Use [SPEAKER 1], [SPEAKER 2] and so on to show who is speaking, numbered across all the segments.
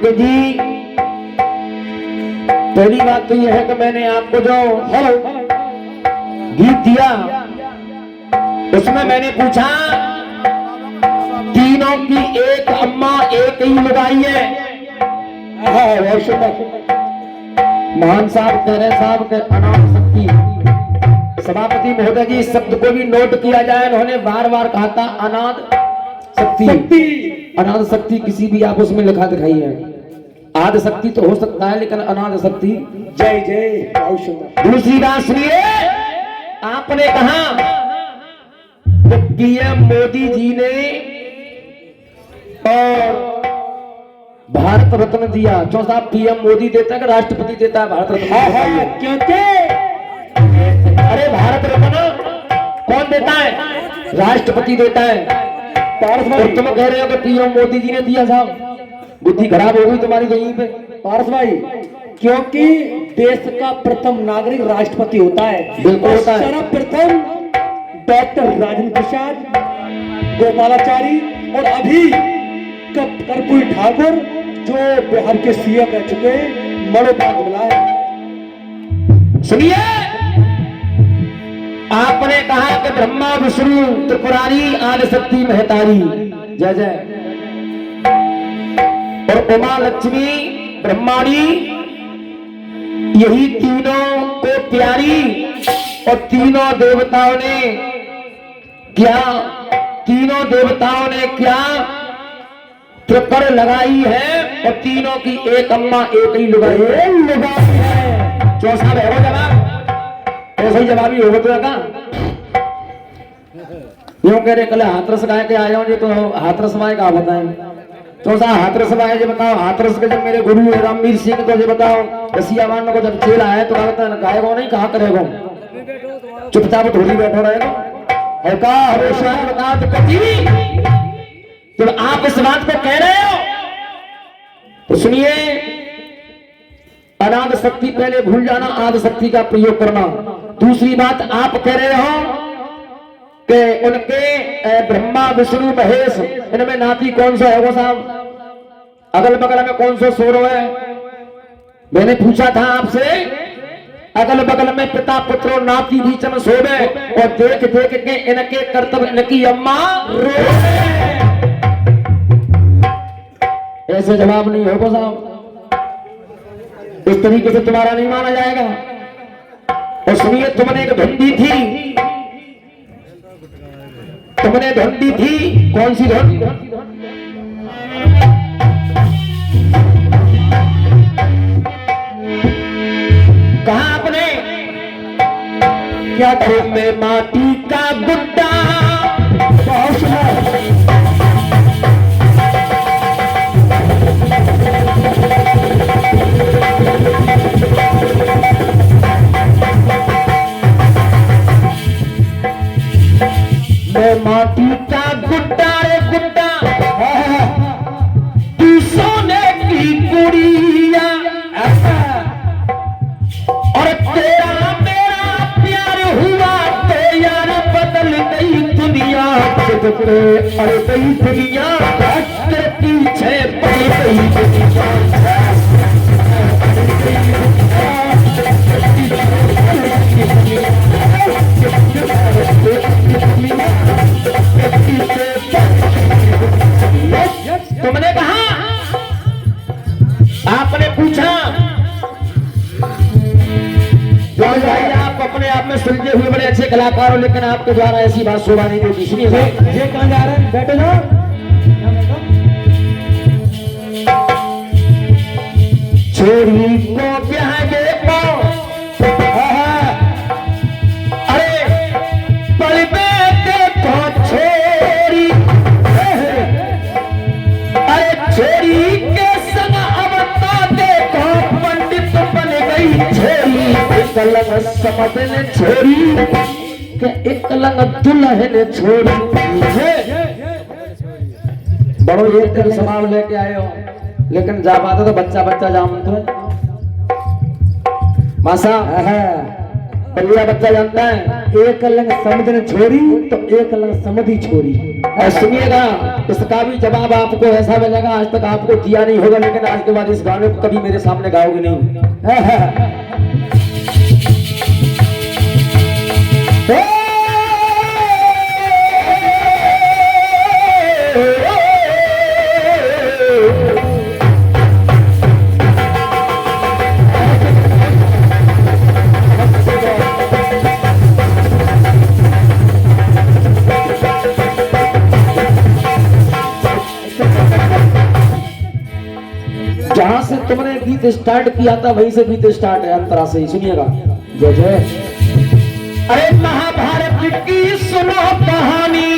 [SPEAKER 1] देखिए जी, पहली बात तो यह है कि मैंने आपको जो गीत दिया उसमें मैंने पूछा तीनों की एक अम्मा एक ही लुगाई है। महान साहब कह रहे साहब के अनाथ शक्ति, सभापति महोदय जी इस शब्द को भी नोट किया जाए। उन्होंने बार बार कहा था अनाथ शक्ति। अनाथ शक्ति किसी भी आप उसमें लिखा दिखाई है। आदि शक्ति तो हो सकता है लेकिन अनाथ शक्ति।
[SPEAKER 2] जय जय।
[SPEAKER 1] दूसरी बात सुनिए, आपने कहा तो पीएम मोदी जी ने और भारत रत्न दिया। चौथा पीएम मोदी देता है कि राष्ट्रपति देता है भारत रत्न?
[SPEAKER 2] क्योंकि
[SPEAKER 1] अरे भारत रत्न कौन देता है? राष्ट्रपति देता है। और तुम कह रहे हो कि पीएम मोदी जी ने दिया। साहब बुद्धि खराब हो गई तुम्हारी कहीं पे।
[SPEAKER 2] पारस भाई, क्योंकि देश का प्रथम नागरिक राष्ट्रपति होता है।
[SPEAKER 1] बिल्कुल होता है।
[SPEAKER 2] सर्वप्रथम डॉक्टर राजेंद्र प्रसाद, गोपालाचारी और अभी कर्पूरी ठाकुर जो बिहार के सीएम रह चुके मरणोपरांत मिला है।
[SPEAKER 1] सुनिए, आपने कहा कि ब्रह्मा विष्णु त्रिपुरारी आदि शक्ति महतारी जय जय, और उमा लक्ष्मी ब्रह्माणी यही तीनों को प्यारी। और तीनों देवताओं ने क्या त्रिकर लगाई है और तीनों की एक अम्मा एक ही लुगाई है। चौथा है वो जवाब, ऐसा ही जवाब ही होगा। तो यूं कह रहे कल हाथरस गाय के आए हो जी, तो हाथरस माए का बताएं। चौथा हाथरस माए जी बताओ। हाथरस के जब मेरे गुरु है रामवीर सिंह तो जी बताओ रसियावान को जब जेल आए तो कहता है गाएगा नहीं, कहा करेगा, चुपचाप ढोली बैठो रहेगा। जब आप इस बात को कह रहे हो तो सुनिए, अनाद शक्ति पहले भूल जाना, आदि शक्ति का प्रयोग करना। दूसरी बात आप कह रहे हो कि उनके ब्रह्मा विष्णु महेश इनमें नाती कौन सा है? वो साहब अगल बगल में कौन सा सोरो है? मैंने पूछा था आपसे, अगल बगल में पिता पुत्र नाती बीच में सोवे और देख देख के इनके कर्तव्य इनकी अम्मा रोए। ऐसे जवाब नहीं होगा साहब, इस तरीके से तुम्हारा नहीं माना जाएगा। और सुनिए, तुमने एक ढूंढी थी, कौन सी धुन? कहा आपने क्या? में माटी का गुड्डा माटी का गुड्डा रे गुड्डा तू सोने की गुड़िया, और तेरा मेरा प्यार हुआ तो यार बदल गई दुनिया। अरे गई दुनिया तेरे पीछे पड़ गई दुनिया। तुमने कहा, आपने पूछा भाई आप अपने आप में सुलझे हुए बड़े अच्छे कलाकार हो लेकिन आपके द्वारा ऐसी बात शोभा नहीं देती। इसलिए
[SPEAKER 2] ये कहां जा रहे हैं? बैठो जाओ।
[SPEAKER 1] छोरी को ब्याह दे पाओ, अरे पल में देखो छोरी, अरे छोरी के संग अब तो देखो पंडित बन गई छोरी। एक लंग समझ ले छोरी के एक लंग दुल्हन छोरी। बड़ो ये तेरे सामान लेके आए हो लेकिन जा पाते तो बच्चा बच्चा जाम तो मासा बल्लिया बच्चा जानता है
[SPEAKER 2] एक लंग समझन छोरी तो एक लंग समझी छोरी।
[SPEAKER 1] सुनिएगा, इसका भी जवाब आपको ऐसा मिलेगा, आज तक आपको दिया नहीं होगा, लेकिन आज के बाद इस गाने को कभी मेरे सामने गाओगे नहीं। जहां से तुमने गीत स्टार्ट किया था वहीं से गीत स्टार्ट है, अंतरा से ही। सुनिएगा। जय जय। अरे महाभारत की सुनो कहानी,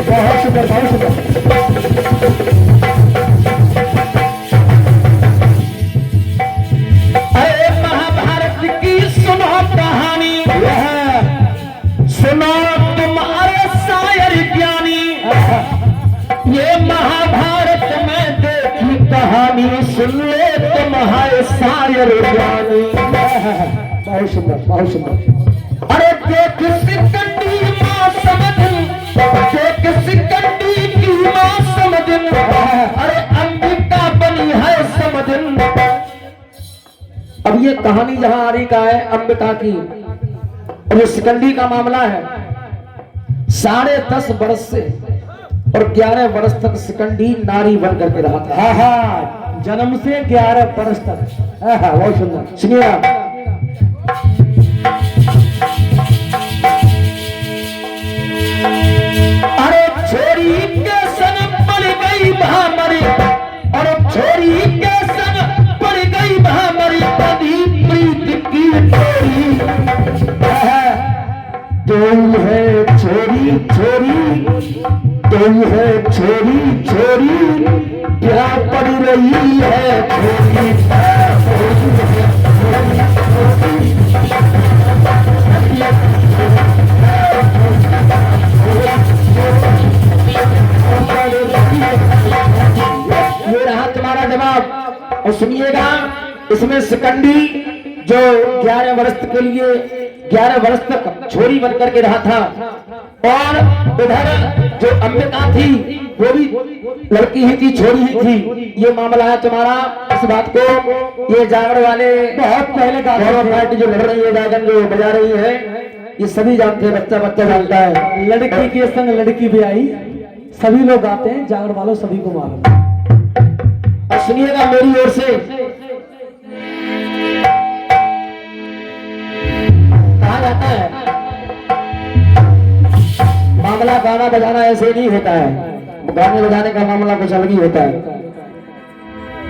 [SPEAKER 1] बहुत सुंदर, बहुत सुंदर। सुनो तुम्हारे शायर ज्ञानी, ये महाभारत में देखी कहानी, सुन ले तुम्हारे शायर ज्ञानी।
[SPEAKER 2] बहुत सुंदर, बहुत सुंदर।
[SPEAKER 1] अरे देख सिकंदी माँ समझन, देख सिकंदी की माँ समझन, अरे अंबिका बनी है समझन। अब ये कहानी जहां आ रही का है अंबिका की, और ये सिकंदी का मामला है। 10.5 वर्ष से और 11 वर्ष तक सिकंदी नारी बन करके रहा था।
[SPEAKER 2] हाँ हाँ, जन्म से 11 वर्ष तक। हाँ हाँ, बहुत सुंदर।
[SPEAKER 1] सुनिएगा। अरे छोरी के संग पड़ गई भामरी, और छोरी के संग पड़ गई भामरी, कभी प्रीत की चोरी। तुम है छोरी छोरी, तुम है छोरी छोरी, क्या पड़ रही है छोरी। ये रहा तुम्हारा जवाब। और सुनिएगा, इसमें सिकंदी जो 11 वर्ष के लिए 11 वर्ष तक छोरी बन करके रहा था, और उधर जो अंबिका थी वो भी लड़की ही थी, छोरी ही थी। ये मामला है तुम्हारा। इस बात को ये जागरण वाले बहुत पहले पार्टी जो लड़ रही है, जागरण जो बजा रही है, ये सभी जानते हैं, बच्चा बच्चा जानता है।
[SPEAKER 2] लड़की के संग लड़की भी आई, सभी लोग आते हैं, जागरण वालों सभी को मालूम।
[SPEAKER 1] और सुनिएगा मेरी ओर से, कहा जाता है मामला गाना बजाना ऐसे नहीं होता है, गाने बजाने का मामला कुछ अलग ही होता है।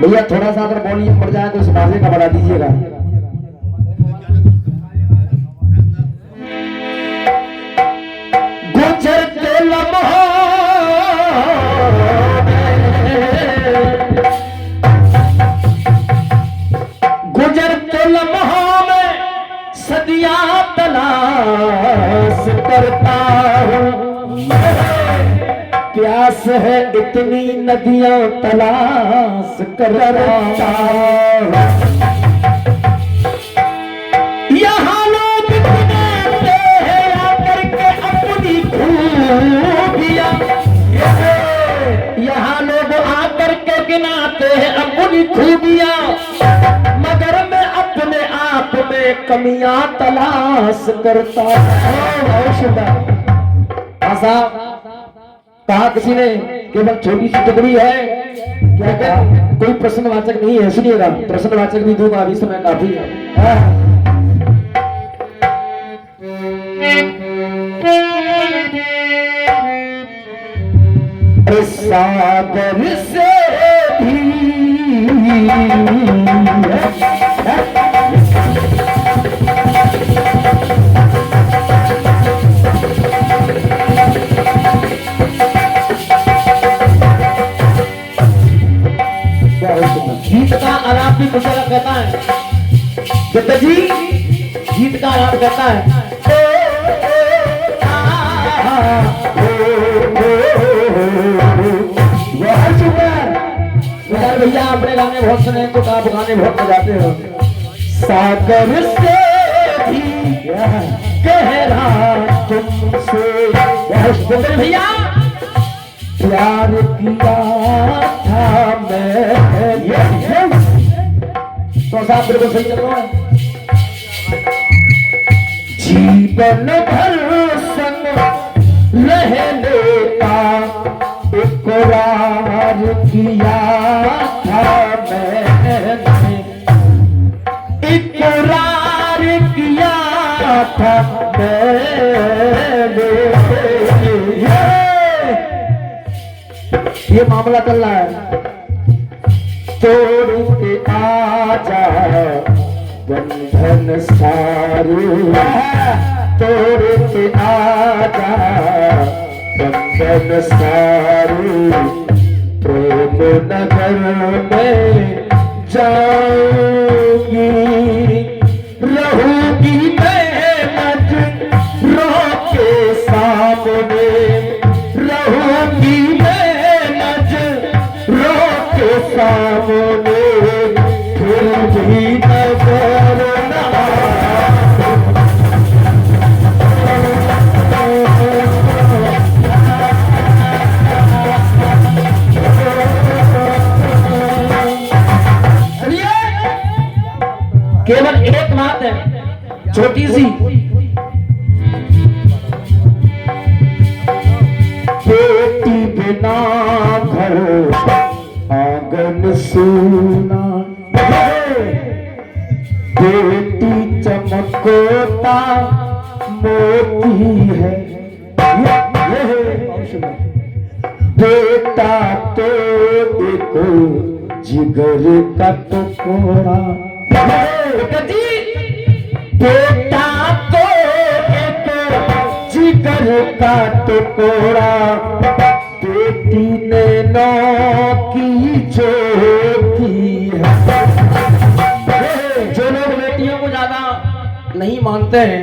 [SPEAKER 1] भैया थोड़ा सा अगर वॉल्यूम बढ़ जाए तो इस बाजे का बढ़ा दीजिएगा। गुजरते लम्हों गुजरते लम्हों में सदियां तलाश करता हूँ, प्यास है इतनी नदियां तलाश करता हूँ। यहाँ लोग गिनाते हैं आकर के अपनी खूबियां, यहाँ लोग आकर के गिनाते हैं अपनी खूबियां, मगर मैं अपने आप में कमियां तलाश करता हूँ। ऐसा कहा किसी ने, केवल छोटी सी टुकड़ी है, क्या क्या कोई प्रश्नवाचक नहीं है। सुनिएगा, प्रश्नवाचक भी दूंगा, अभी समय काफी है। सागर से गीत का आलाप भी मुझे कहता है, जी गीत का आलाप कहता है। भैया अपने गाने बहुत सुने तो आप गाने बहुत बजाते हो। सागर से भी गहरा तुमसे भैया प्यार किया था मैं। तो साहब बिल्कुल सही चल रहा है। जीवन भर संग रहने का इकरार किया था मैंने, इकरार किया था मैंने। ये मामला चल रहा है। तोड़ के आजा बंधन सारे, तोड़ के आजा बंधन सारे, प्रेम नगर में जाऊंगी, रहूंगी मैं नजरों के सामने, रहूंगी मैं नजरों के सामने, फिर भी नजर ना केवल एक बात है छोटी सी। बेटी बिना घर आंगन सूना, बेटी चमकता मोती है, बेटा तो एक जिगर का टुकड़ा, बेटा तो एक जिगर का टुकड़ा, बेटी ने नौ की जो की है। जो लोग बेटियों को ज्यादा नहीं मानते हैं,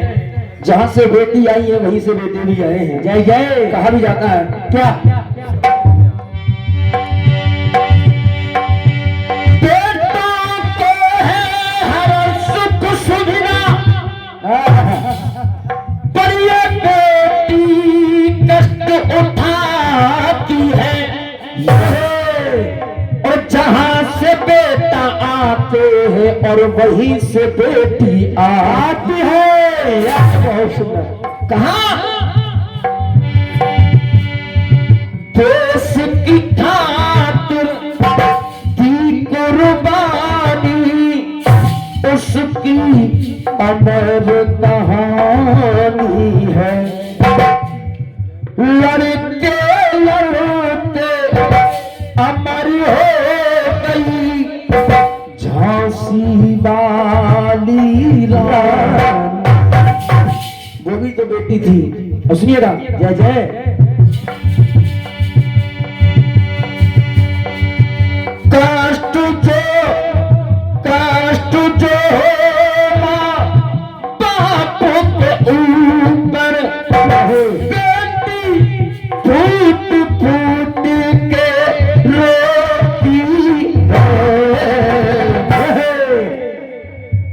[SPEAKER 1] जहां से बेटी आई है वहीं से बेटे भी आए हैं। जय जय कहा भी जाता है क्या? पर ये बेटी कष्ट उठाती है, और जहां से बेटा आते हैं और वहीं से बेटी आती है। बहुत सुंदर कहा, देश की खातिर दी कुर्बानी, उसकी अमर कहानी है। लड़ते लड़ते अमर हो गई झांसी वाली रानी। वो भी तो बेटी थी। और सुनिएगा, जय जय। कष्ट जो ऊपर बेटी फूट फूट के रोती है।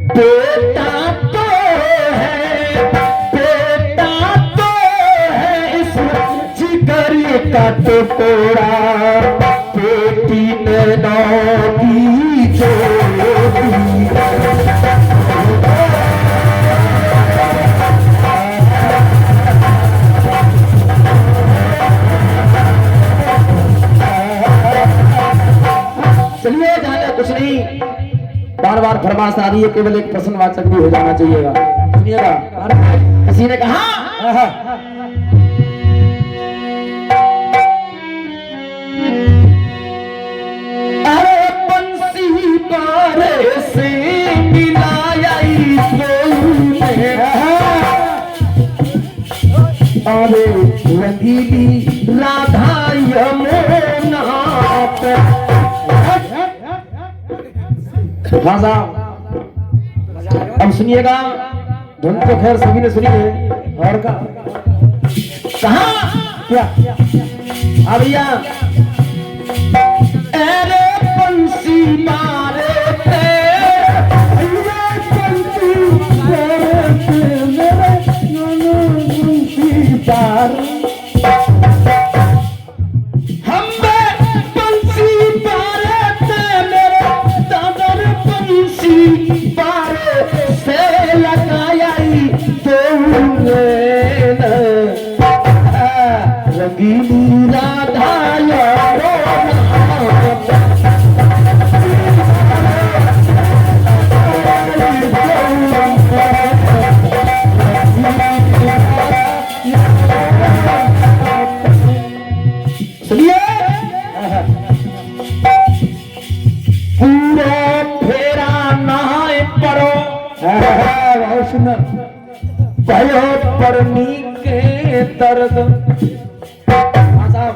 [SPEAKER 1] बेटा तो है, बेटा तो है इस जिगर का टुकड़ा, बेटी ने नौकी जो कुछ नहीं, बार बार फरमाश आ रही है, केवल एक प्रश्नवाचक भी हो जाना चाहिएगा। सुनिएगा, किसी ने कहा अरे बंसी बारे से मिलाया अरे रंगीली राधा यमुना पे। हाँ साहब, अब सुनिएगा, धुन तो खैर सभी ने सुनी है और का कहा
[SPEAKER 2] क्या?
[SPEAKER 1] हाँ भैया, अरे बंसी मारे थे, हम बंसी मारे थे, मेरे दादा ने बंसी मारे से लगाया तो रंगीली राधा यारो सुनिए, पूरा फेरा नहाए पड़ो,
[SPEAKER 2] बहुत सुंदर।
[SPEAKER 1] भयो परनी के दर्द, हाँ साहब,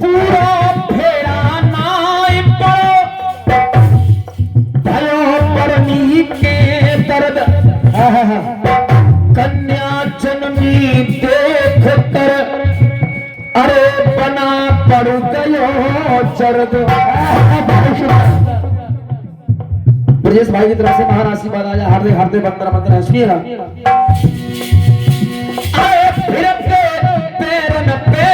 [SPEAKER 1] पूरा फेरा नहाए पड़ो, भयो परनी के दर्द, कन्या जन्मी देख कर अरे बना पड़ गयो चरद। ब्रजेश भाई की तरफ से महान आशीर्वाद आया, हार्दिक हार्दिक वंदना वंदना है। सुनिएगा, अरे फिर पे पैरन पे,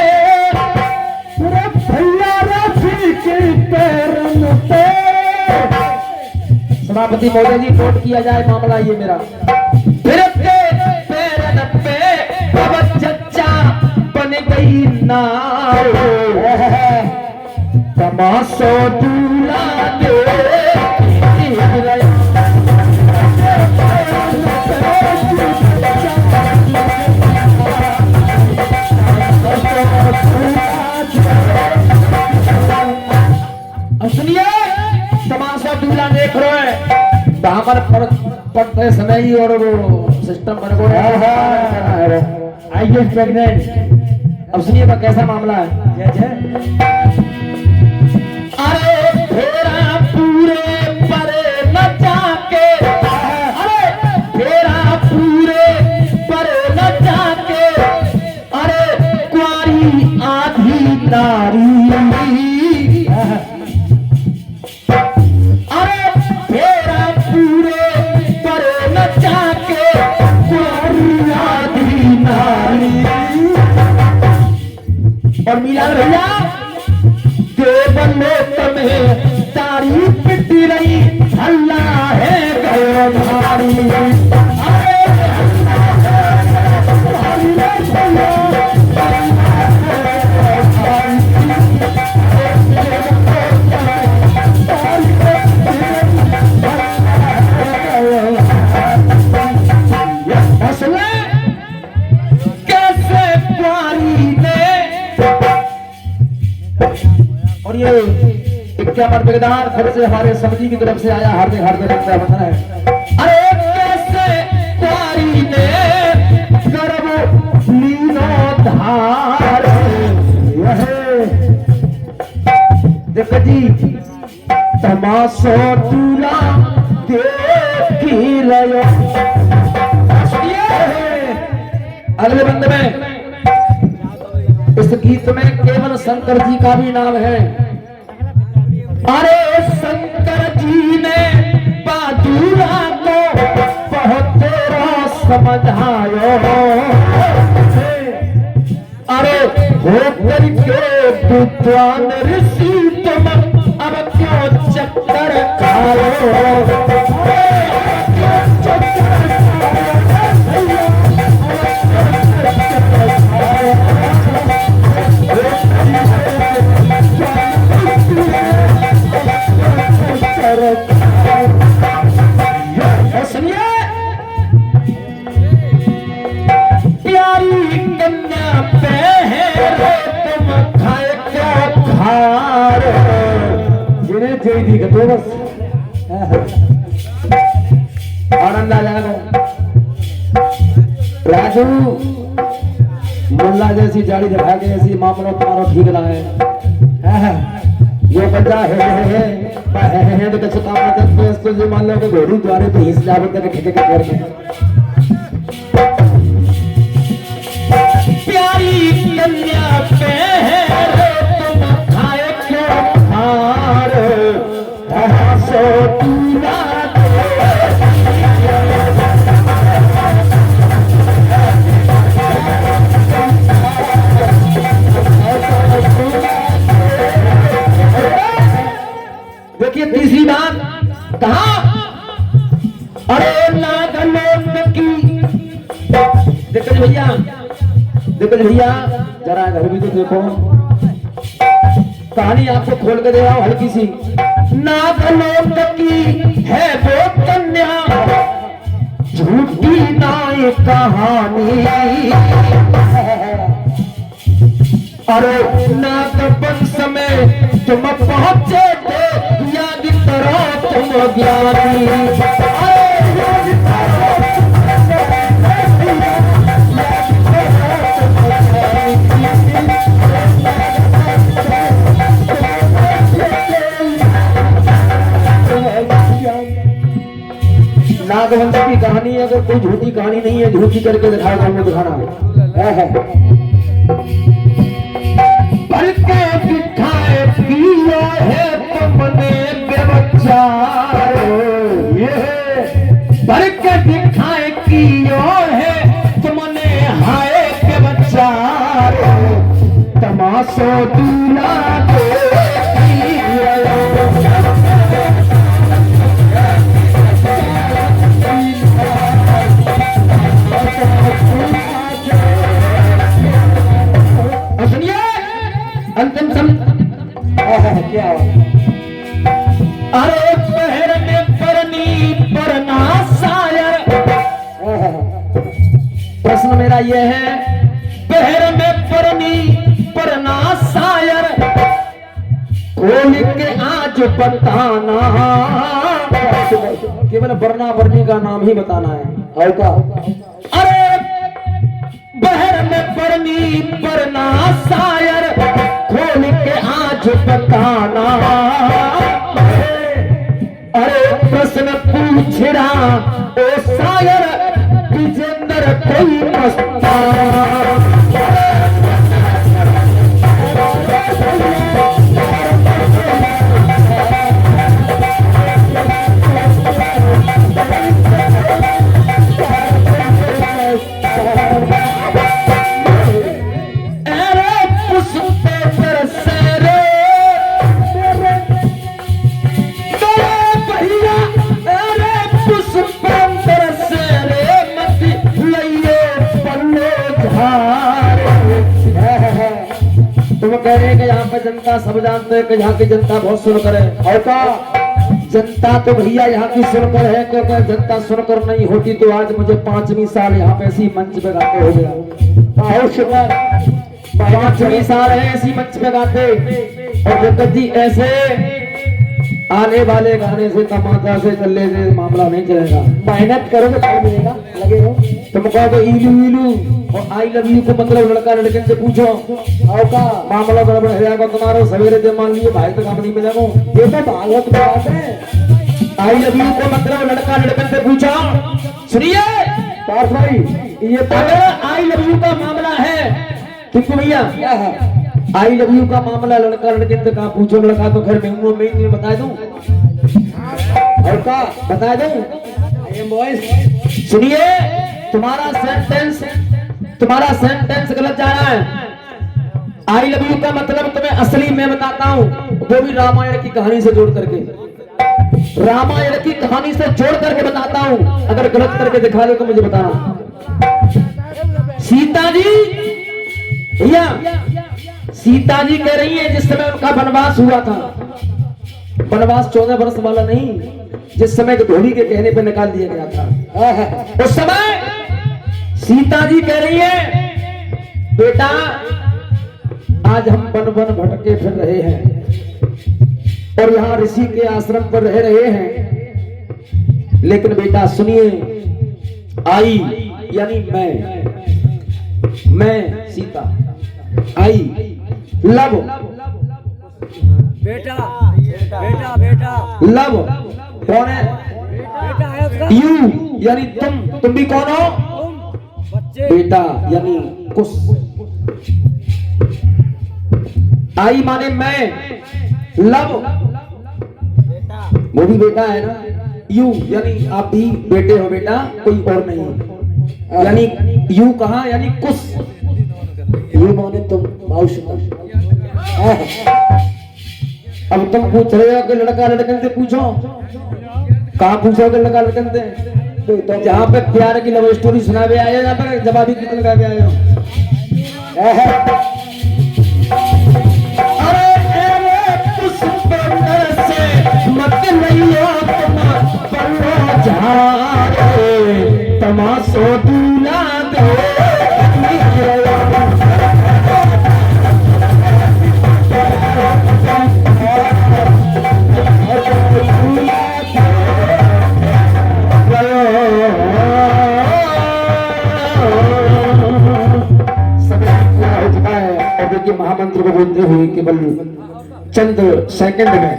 [SPEAKER 2] पूरे भैया रफी के पैरन पे।
[SPEAKER 1] सभापति महोदय जी नोट किया जाए मामला ये मेरा। फिर पे पैरन पे अब चच्चा बन गई नार, तमाशो दूल्हा दे सुनिए, तमाशा दूल्हा देख रहे हैं, दामन पड़ते समय ही और वो सिस्टम बन गया।
[SPEAKER 2] I get pregnant.
[SPEAKER 1] अब सुनिएगा कैसा मामला है।
[SPEAKER 2] जय जय।
[SPEAKER 1] अरे फेरा पूरे परे न जाके, अरे फेरा पूरे परे न जाके, अरे कुआरी आधी नारी, अरे फेरा पूरे परे न जाके, कुआरी आधी नारी। और मिलान भैया, देवन में तुम्हें तारीफ पिटी रही, अल्लाह है गयो भारी, कैसे प्यारी ने। और ये 51 बेगदार फिर से हमारे समिति की तरफ से आया, हार्दिक हार्दिक वंदना है। अरे कैसे प्यारी ने गर्भ लीनो धार, यह देख जी तमाशो दूल्हा देखी रहो। अगले बंद में इस गीत में केवल शंकर जी का भी नाम है। अरे शंकर जी ने बादूरा को बहुत तेरा समझायो, अरे हो करके विद्वान ऋषि तुम अब क्यों चक्कर खाओ, सुनिए, प्यारी कन्या पे है तुम खाए क्या खार,
[SPEAKER 2] जिन्हें जय दी तो बस
[SPEAKER 1] आनंद आ जाएगा। राजू मुल्ला जैसी जाड़ी दिखा के ऐसी मामलों तुम्हारा ठीक रहा है। ये बंदा है तो कुछ काम ना करते इसको जो मान लो कि घोड़ी द्वारे पे हिस्सा जावत करके ठेके के करके। प्यारी कन्या पे है रे तुम खाए क्यों हार सो दूना देखिए तीसरी बात कहा, अरे नागलोक की दिग्गज भैया, दिग्गज भैया जरा घर भी तो देखो, कहानी आपको खोल के दे रहा हूं हल्की सी। नागलोक की है वो कन्या झूठी नाई कहानी, अरे नाग वंश में तुम पहुंचे थे याद करो तुम ज्ञानी, नागवंश की कहानी अगर कोई झूठी कहानी नहीं है, झूठी करके दिखाओ हमने दिखाना बल्कि दिखाए किया है तुमने व्यभिचार, बल्कि दिखाए किया है तुमने हाय व्यभिचार, तमाशो दूल्हा अंतिम सम क्या, अरे पहर में परनी परना सायर, प्रश्न मेरा यह है पहर में परनी परना सायर खोल के आज बताना, केवल वरना वरनी का नाम ही बताना है और का, अरे बहर में परनी परना सायर खोल के आज बताना, अरे प्रश्न पूछ रहा ओ सायर विजेंद्र कोई मस्ताना, तुम कह रहे हैं कि यहाँ पे जनता सब जानते हैं कि यहाँ की जनता बहुत सुनकर है, और का जनता तो भैया यहाँ की सुनकर है, क्योंकि जनता सुनकर नहीं होती तो आज मुझे 5वीं साल यहाँ पे ऐसी मंच पे गाते हो गया, 5वीं साल है ऐसी मंच पे गाते, और जगत जी ऐसे आने वाले गाने से तमाशा से चलने से मामला नहीं चलेगा, मेहनत करोगे फल मिलेगा, लगे हो। तुम कहोगे इलू इलू और आई लव यू को मतलब लड़का लड़के से पूछो और का मामला बराबर है जाएगा तुम्हारा, सवेरे से मान लियो भाई तक हम नहीं मिलेगा, ये तो भागवत बात है। आई लव यू को मतलब लड़का लड़के से पूछो, सुनिए पार्थ भाई, ये अगर आई लव यू का मामला है ठीक भैया, क्या है आई लव यू का मामला लड़का लड़के से कहा पूछो, लड़का तो घर में हूँ मैं बता दूं और का बता दूं, सुनिए तुम्हारा सेंटेंस गलत जा रहा है। आई लव यू का मतलब तुम्हें असली मैं बताता हूँ, वो भी रामायण की कहानी से जोड़ करके, रामायण की कहानी से जोड़ करके बताता हूँ, अगर गलत करके दिखा दो तो मुझे बताना। सीता जी भैया, सीता जी कह रही है जिस समय उनका वनवास हुआ था, वनवास 14 वर्ष वाला नहीं, जिस समय धोबी के कहने पर निकाल दिया गया था, उस समय सीता जी कह रही है बेटा आज हम वन वन भटके फिर रहे हैं और यहाँ ऋषि के आश्रम पर रह रहे हैं, लेकिन बेटा सुनिए, आई यानी मैं सीता, आई लव
[SPEAKER 2] बेटा बेटा बेटा
[SPEAKER 1] लव कौन है,
[SPEAKER 2] बेटा है उसका,
[SPEAKER 1] यू यानी तुम भी कौन हो,
[SPEAKER 2] बच्चे
[SPEAKER 1] बेटा यानी कुछ आई माने मैं, लव वो भी बेटा है ना, यू यानी आप भी बेटे हो बेटा, कोई और नहीं, यानी यू कहा यानी कुछ,
[SPEAKER 2] यू माने तुम माउशता।
[SPEAKER 1] अब तुम पूछ रहे हो कि लड़का लड़कन से पूछो, कहाँ पूछोगे लड़का लड़कन से? तो जहाँ पे प्यार की लव स्टोरी सुनावे आए हो, यहाँ पे जवाबी कितने लगा आए हो? अरे पुष्प से मत लियो तमाशो दूला दे। महामंत्र को बोलते हुए केवल चंद सेकंड में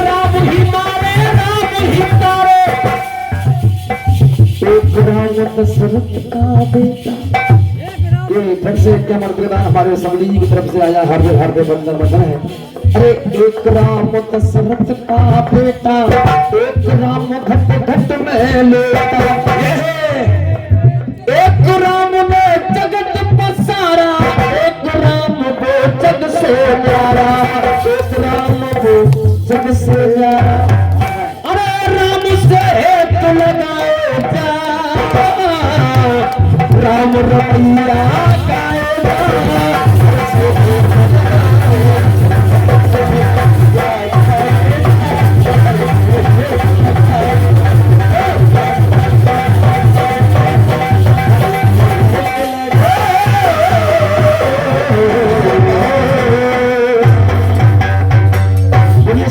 [SPEAKER 1] राम ही मारे राम ही तारे, एक राम दशरथ का बेटा। ये फिर से क्या मंत्र हमारे स्वामी जी की तरफ से आया, हर हर बंदर बंदर है। अरे एक राम दशरथ का बेटा, एक राम घट घट में लेता, एक राम ने जगत पसारा, एक राम वो जग से न्यारा, एक राम वो जग से न्यारा। अरे राम से तो लगाए जा, राम रमैया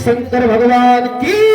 [SPEAKER 1] शंकर भगवान की